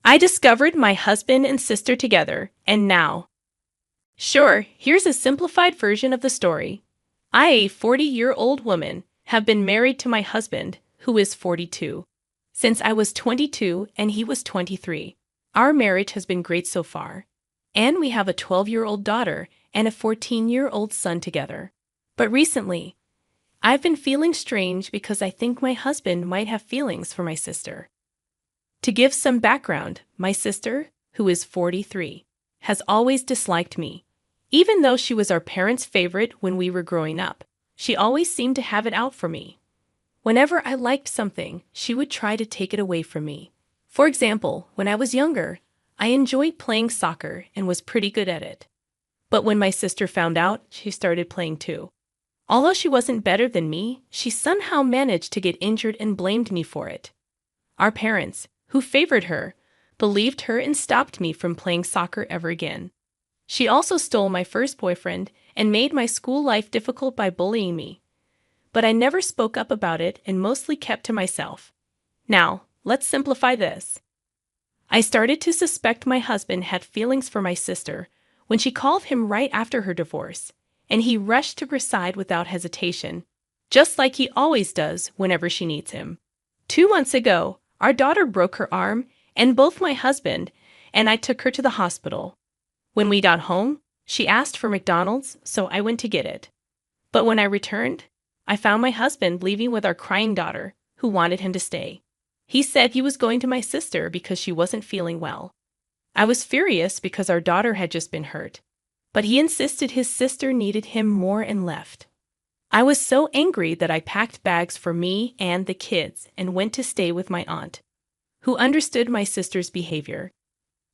I discovered my husband and sister together, and now. Sure, here's a simplified version of the story. I, a 40-year-old woman, have been married to my husband, who is 42. Since I was 22 and he was 23. Our marriage has been great so far. And we have a 12-year-old daughter and a 14-year-old son together. But recently, I've been feeling strange because I think my husband might have feelings for my sister. To give some background, my sister, who is 43, has always disliked me. Even though she was our parents' favorite when we were growing up, she always seemed to have it out for me. Whenever I liked something, she would try to take it away from me. For example, when I was younger, I enjoyed playing soccer and was pretty good at it. But when my sister found out, she started playing too. Although she wasn't better than me, she somehow managed to get injured and blamed me for it. Our parents, who favored her, believed her and stopped me from playing soccer ever again. She also stole my first boyfriend and made my school life difficult by bullying me. But I never spoke up about it and mostly kept to myself. Now, let's simplify this. I started to suspect my husband had feelings for my sister when she called him right after her divorce, and he rushed to her side without hesitation, just like he always does whenever she needs him. 2 months ago, our daughter broke her arm, and both my husband and I took her to the hospital. When we got home, she asked for McDonald's, so I went to get it. But when I returned, I found my husband leaving with our crying daughter, who wanted him to stay. He said he was going to my sister because she wasn't feeling well. I was furious because our daughter had just been hurt, but he insisted his sister needed him more and left. I was so angry that I packed bags for me and the kids and went to stay with my aunt, who understood my sister's behavior.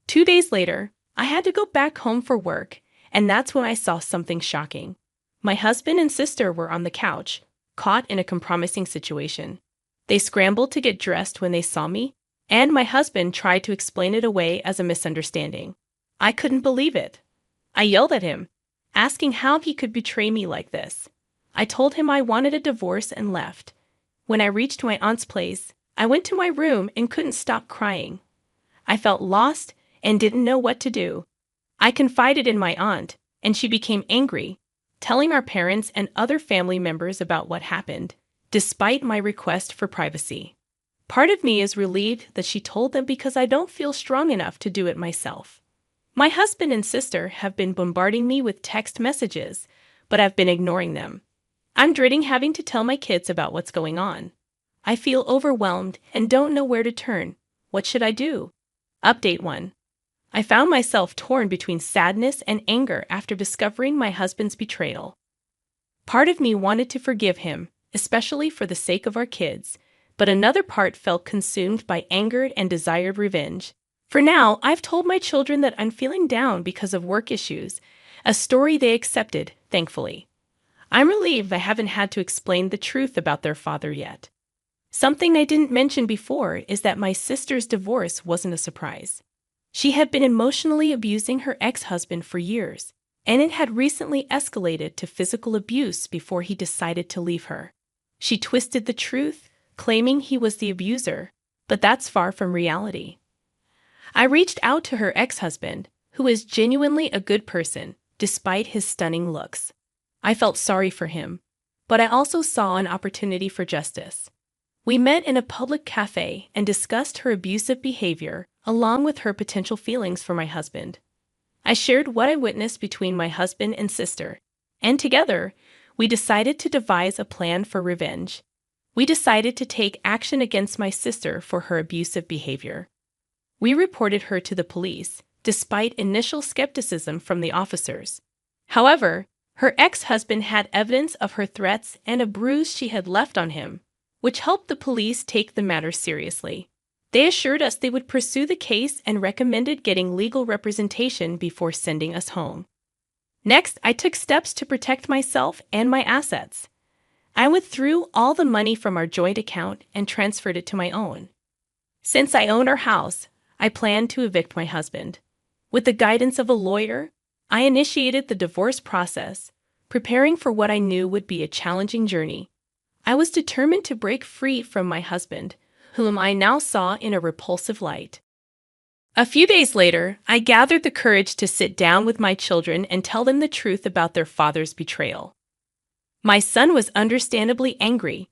2 days later, I had to go back home for work, and that's when I saw something shocking. My husband and sister were on the couch, caught in a compromising situation. They scrambled to get dressed when they saw me, and my husband tried to explain it away as a misunderstanding. I couldn't believe it. I yelled at him, asking how he could betray me like this. I told him I wanted a divorce and left. When I reached my aunt's place, I went to my room and couldn't stop crying. I felt lost and didn't know what to do. I confided in my aunt, and she became angry, telling our parents and other family members about what happened, despite my request for privacy. Part of me is relieved that she told them because I don't feel strong enough to do it myself. My husband and sister have been bombarding me with text messages, but I've been ignoring them. I'm dreading having to tell my kids about what's going on. I feel overwhelmed and don't know where to turn. What should I do? Update 1. I found myself torn between sadness and anger after discovering my husband's betrayal. Part of me wanted to forgive him, especially for the sake of our kids, but another part felt consumed by anger and desired revenge. For now, I've told my children that I'm feeling down because of work issues, a story they accepted, thankfully. I'm relieved I haven't had to explain the truth about their father yet. Something I didn't mention before is that my sister's divorce wasn't a surprise. She had been emotionally abusing her ex-husband for years, and it had recently escalated to physical abuse before he decided to leave her. She twisted the truth, claiming he was the abuser, but that's far from reality. I reached out to her ex-husband, who is genuinely a good person, despite his stunning looks. I felt sorry for him, but I also saw an opportunity for justice. We met in a public cafe and discussed her abusive behavior, along with her potential feelings for my husband. I shared what I witnessed between my husband and sister, and together, we decided to devise a plan for revenge. We decided to take action against my sister for her abusive behavior. We reported her to the police, despite initial skepticism from the officers. However, her ex-husband had evidence of her threats and a bruise she had left on him, which helped the police take the matter seriously. They assured us they would pursue the case and recommended getting legal representation before sending us home. Next, I took steps to protect myself and my assets. I withdrew all the money from our joint account and transferred it to my own. Since I own our house, I planned to evict my husband. With the guidance of a lawyer, I initiated the divorce process, preparing for what I knew would be a challenging journey. I was determined to break free from my husband, whom I now saw in a repulsive light. A few days later, I gathered the courage to sit down with my children and tell them the truth about their father's betrayal. My son was understandably angry,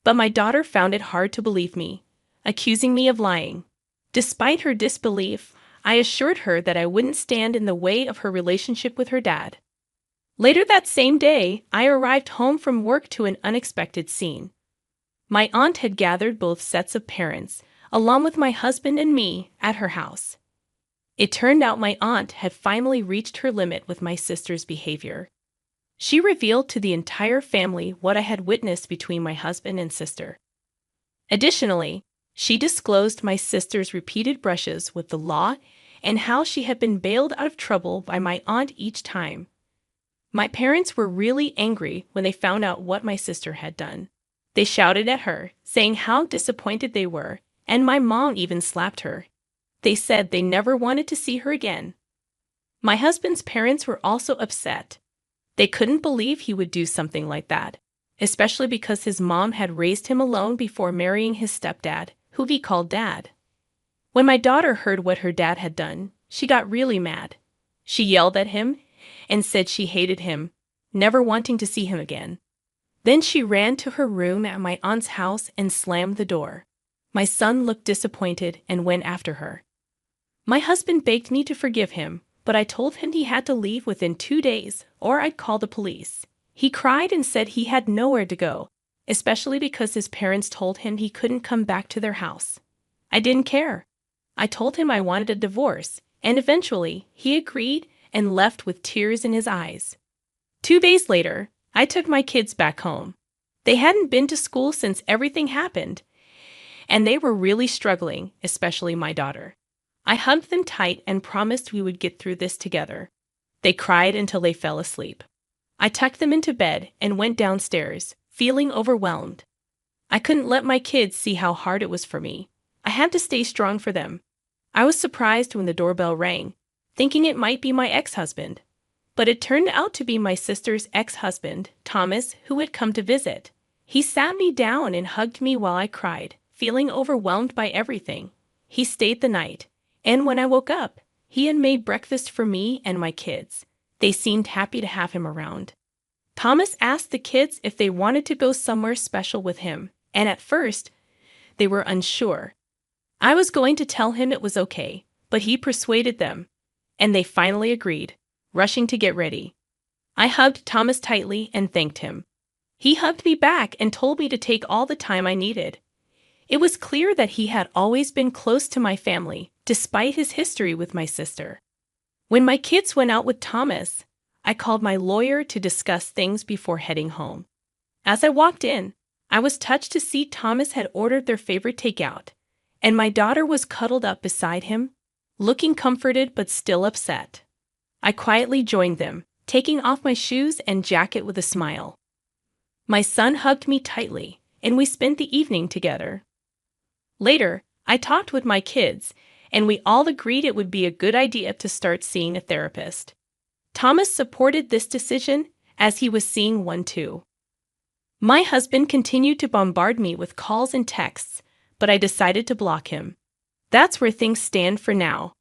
but my daughter found it hard to believe me, accusing me of lying. Despite her disbelief, I assured her that I wouldn't stand in the way of her relationship with her dad. Later that same day, I arrived home from work to an unexpected scene. My aunt had gathered both sets of parents, along with my husband and me, at her house. It turned out my aunt had finally reached her limit with my sister's behavior. She revealed to the entire family what I had witnessed between my husband and sister. Additionally, she disclosed my sister's repeated brushes with the law and how she had been bailed out of trouble by my aunt each time. My parents were really angry when they found out what my sister had done. They shouted at her, saying how disappointed they were, and my mom even slapped her. They said they never wanted to see her again. My husband's parents were also upset. They couldn't believe he would do something like that, especially because his mom had raised him alone before marrying his stepdad, who he called dad. When my daughter heard what her dad had done, she got really mad. She yelled at him and said she hated him, never wanting to see him again. Then she ran to her room at my aunt's house and slammed the door. My son looked disappointed and went after her. My husband begged me to forgive him, but I told him he had to leave within 2 days or I'd call the police. He cried and said he had nowhere to go, especially because his parents told him he couldn't come back to their house. I didn't care. I told him I wanted a divorce, and eventually he agreed and left with tears in his eyes. 2 days later, I took my kids back home. They hadn't been to school since everything happened, and they were really struggling, especially my daughter. I hugged them tight and promised we would get through this together. They cried until they fell asleep. I tucked them into bed and went downstairs, feeling overwhelmed. I couldn't let my kids see how hard it was for me. I had to stay strong for them. I was surprised when the doorbell rang, thinking it might be my ex-husband. But it turned out to be my sister's ex-husband, Thomas, who had come to visit. He sat me down and hugged me while I cried, feeling overwhelmed by everything. He stayed the night, and when I woke up, he had made breakfast for me and my kids. They seemed happy to have him around. Thomas asked the kids if they wanted to go somewhere special with him, and at first, they were unsure. I was going to tell him it was okay, but he persuaded them, and they finally agreed, rushing to get ready. I hugged Thomas tightly and thanked him. He hugged me back and told me to take all the time I needed. It was clear that he had always been close to my family, despite his history with my sister. When my kids went out with Thomas, I called my lawyer to discuss things before heading home. As I walked in, I was touched to see Thomas had ordered their favorite takeout, and my daughter was cuddled up beside him, looking comforted but still upset. I quietly joined them, taking off my shoes and jacket with a smile. My son hugged me tightly, and we spent the evening together. Later, I talked with my kids, and we all agreed it would be a good idea to start seeing a therapist. Thomas supported this decision, as he was seeing one too. My husband continued to bombard me with calls and texts, but I decided to block him. That's where things stand for now.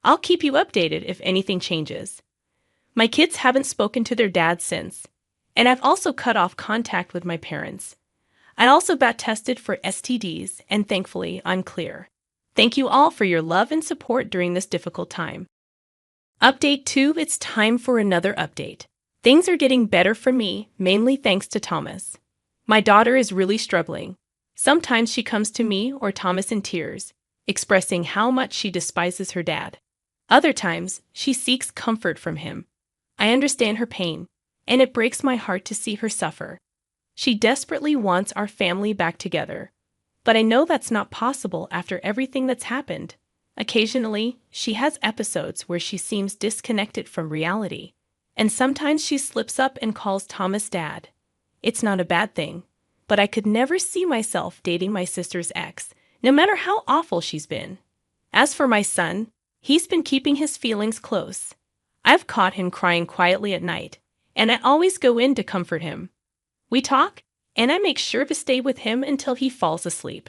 I'll keep you updated if anything changes. My kids haven't spoken to their dad since, and I've also cut off contact with my parents. I also got tested for STDs, and thankfully, I'm clear. Thank you all for your love and support during this difficult time. Update 2, it's time for another update. Things are getting better for me, mainly thanks to Thomas. My daughter is really struggling. Sometimes she comes to me or Thomas in tears, expressing how much she despises her dad. Other times, she seeks comfort from him. I understand her pain, and it breaks my heart to see her suffer. She desperately wants our family back together, but I know that's not possible after everything that's happened. Occasionally, she has episodes where she seems disconnected from reality, and sometimes she slips up and calls Thomas dad. It's not a bad thing, but I could never see myself dating my sister's ex, no matter how awful she's been. As for my son, he's been keeping his feelings close. I've caught him crying quietly at night, and I always go in to comfort him. We talk, and I make sure to stay with him until he falls asleep.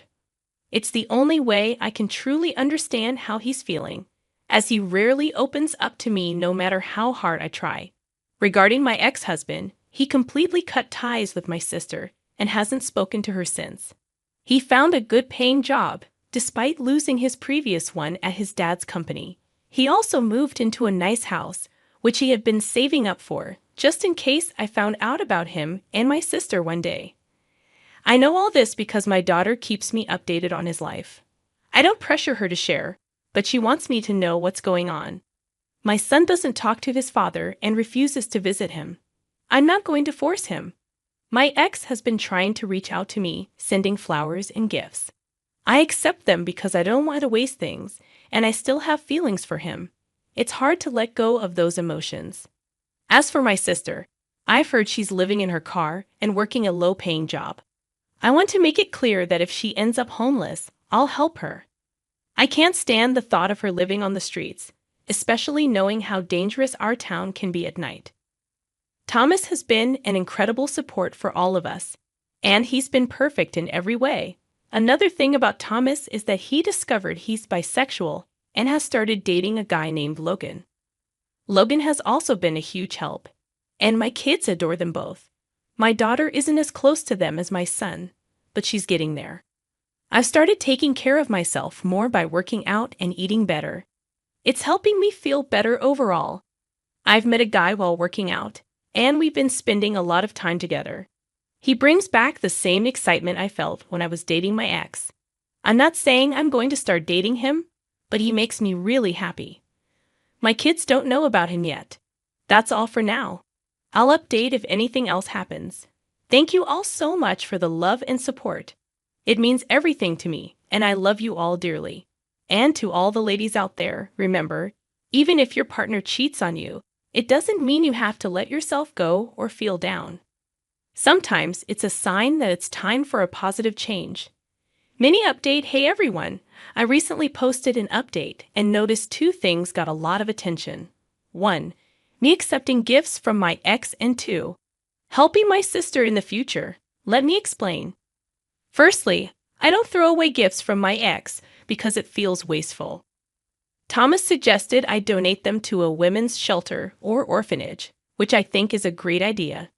It's the only way I can truly understand how he's feeling, as he rarely opens up to me no matter how hard I try. Regarding my ex-husband, he completely cut ties with my sister and hasn't spoken to her since. He found a good-paying job, despite losing his previous one at his dad's company. He also moved into a nice house, which he had been saving up for, just in case I found out about him and my sister one day. I know all this because my daughter keeps me updated on his life. I don't pressure her to share, but she wants me to know what's going on. My son doesn't talk to his father and refuses to visit him. I'm not going to force him. My ex has been trying to reach out to me, sending flowers and gifts. I accept them because I don't want to waste things, and I still have feelings for him. It's hard to let go of those emotions. As for my sister, I've heard she's living in her car and working a low-paying job. I want to make it clear that if she ends up homeless, I'll help her. I can't stand the thought of her living on the streets, especially knowing how dangerous our town can be at night. Thomas has been an incredible support for all of us, and he's been perfect in every way. Another thing about Thomas is that he discovered he's bisexual and has started dating a guy named Logan. Logan has also been a huge help, and my kids adore them both. My daughter isn't as close to them as my son, but she's getting there. I've started taking care of myself more by working out and eating better. It's helping me feel better overall. I've met a guy while working out, and we've been spending a lot of time together. He brings back the same excitement I felt when I was dating my ex. I'm not saying I'm going to start dating him, but he makes me really happy. My kids don't know about him yet. That's all for now. I'll update if anything else happens. Thank you all so much for the love and support. It means everything to me, and I love you all dearly. And to all the ladies out there, remember, even if your partner cheats on you, it doesn't mean you have to let yourself go or feel down. Sometimes it's a sign that it's time for a positive change. Mini update. Hey everyone, I recently posted an update and noticed 2 things got a lot of attention. 1. Me accepting gifts from my ex, and 2. Helping my sister in the future. Let me explain. Firstly, I don't throw away gifts from my ex because it feels wasteful. Thomas suggested I donate them to a women's shelter or orphanage, which I think is a great idea.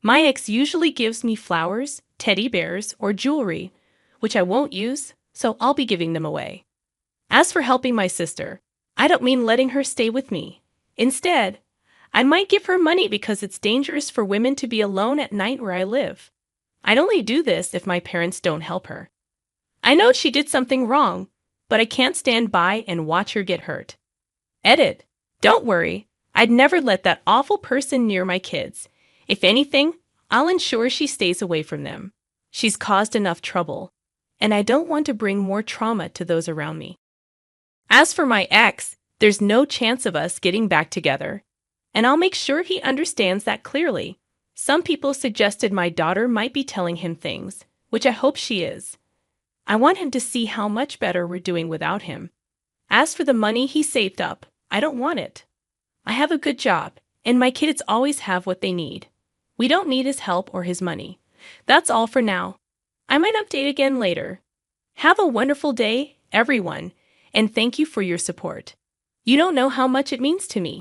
My ex usually gives me flowers, teddy bears, or jewelry, which I won't use, so I'll be giving them away. As for helping my sister, I don't mean letting her stay with me. Instead, I might give her money because it's dangerous for women to be alone at night where I live. I'd only do this if my parents don't help her. I know she did something wrong, but I can't stand by and watch her get hurt. Edit. Don't worry, I'd never let that awful person near my kids. If anything, I'll ensure she stays away from them. She's caused enough trouble, and I don't want to bring more trauma to those around me. As for my ex, there's no chance of us getting back together, and I'll make sure he understands that clearly. Some people suggested my daughter might be telling him things, which I hope she is. I want him to see how much better we're doing without him. As for the money he saved up, I don't want it. I have a good job, and my kids always have what they need. We don't need his help or his money. That's all for now. I might update again later. Have a wonderful day, everyone, and thank you for your support. You don't know how much it means to me.